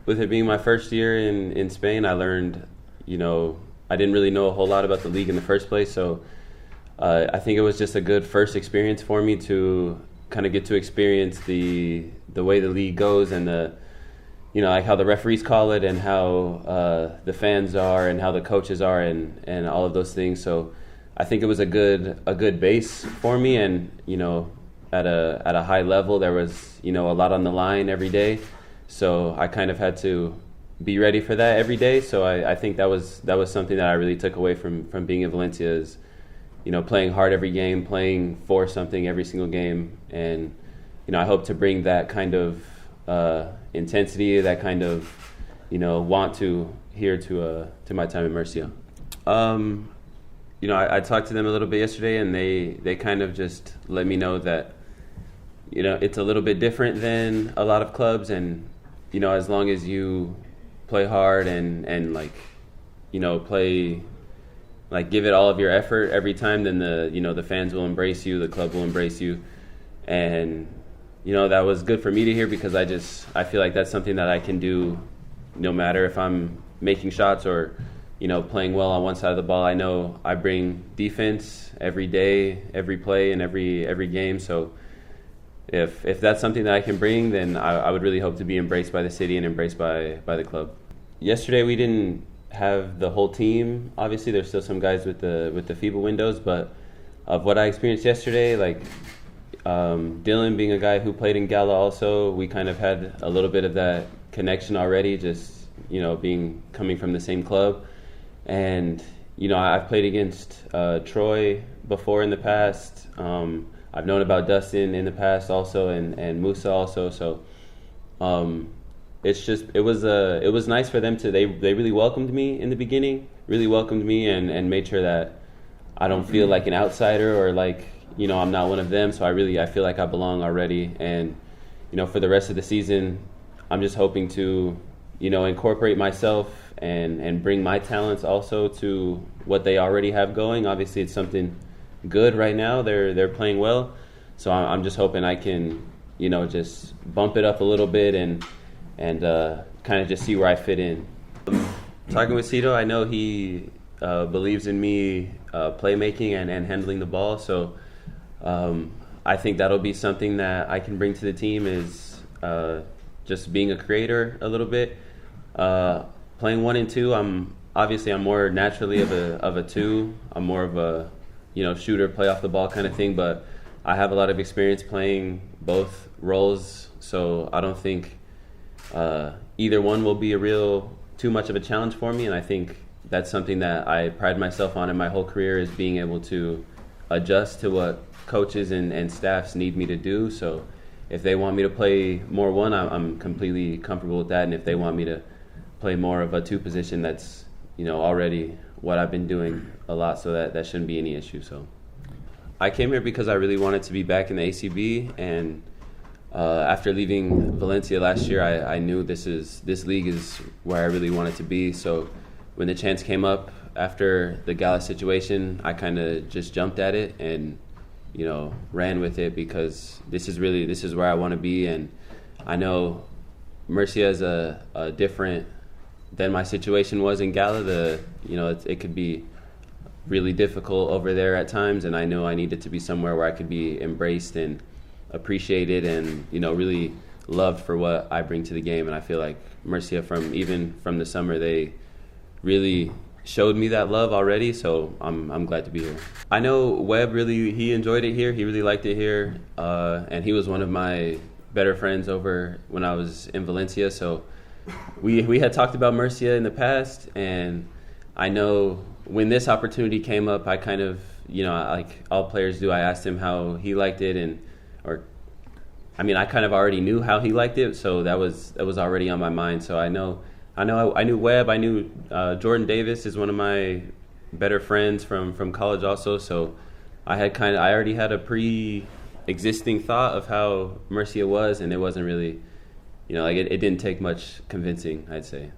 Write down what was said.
with it being my first year in Spain, I learned, I didn't really know a whole lot about the league in the first place. So I think it was just a good first experience for me to kind of get to experience the way the league goes and like how the referees call it and how the fans are and how the coaches are and all of those things. So I think it was a good base for me, and at a high level there was a lot on the line every day. So I kind of had to be ready for that every day. So I think that was something that I really took away from being in Valencia is playing hard every game, playing for something every single game, and I hope to bring that kind of intensity, that kind of want to here to my time in Murcia. I talked to them a little bit yesterday, and they kind of just let me know that it's a little bit different than a lot of clubs, and as long as you play hard and play, give it all of your effort every time, then the fans will embrace you, the club will embrace you. And that was good for me to hear, because I feel like that's something that I can do no matter if I'm making shots or playing well on one side of the ball. I know I bring defense every day, every play, and every game. So if that's something that I can bring, then I would really hope to be embraced by the city and embraced by the club. Yesterday we didn't have the whole team. Obviously, there's still some guys with the FIBA windows, but of what I experienced yesterday, Dylan being a guy who played in Gala also, we kind of had a little bit of that connection already, just coming from the same club. And I've played against Troy before in the past. I've known about Dustin in the past also, and Musa also. So it was nice for them to they really welcomed me in the beginning, really welcomed me and made sure that I don't feel like an outsider or I'm not one of them. So I feel like I belong already. And for the rest of the season, I'm just hoping to incorporate myself and bring my talents also to what they already have going. Obviously, it's something good right now. They're playing well, so I'm just hoping I can just bump it up a little bit and kind of just see where I fit in. Talking with Cito, I know he believes in me playmaking and handling the ball. So I think that'll be something that I can bring to the team is just being a creator a little bit. Playing 1 and 2, I'm more naturally of a 2. I'm more of a shooter, play off the ball kind of thing. But I have a lot of experience playing both roles, so I don't think either one will be too much of a challenge for me. And I think that's something that I pride myself on in my whole career, is being able to adjust to what coaches and staffs need me to do. So if they want me to play more 1, I'm completely comfortable with that. And if they want me to play more of a 2 position, that's already what I've been doing a lot, so that shouldn't be any issue. So I came here because I really wanted to be back in the ACB, and after leaving Valencia last year, I knew this league is where I really wanted to be. So when the chance came up after the Gala situation, I kind of just jumped at it and ran with it, because this is where I want to be. And I know Murcia is a different than my situation was in Gala. It could be really difficult over there at times, and I know I needed to be somewhere where I could be embraced and appreciated and really loved for what I bring to the game. And I feel like Murcia, from the summer, they really showed me that love already, so I'm glad to be here. I know Webb he enjoyed it here. He really liked it here, and he was one of my better friends over when I was in Valencia. So we had talked about Murcia in the past, and I know when this opportunity came up, I kind of, like all players do, I asked him how he liked it, I kind of already knew how he liked it, so that was already on my mind. So I knew Webb. I knew Jordan Davis is one of my better friends from college also. So I already had a pre-existing thought of how Murcia was, and it wasn't really, it didn't take much convincing, I'd say.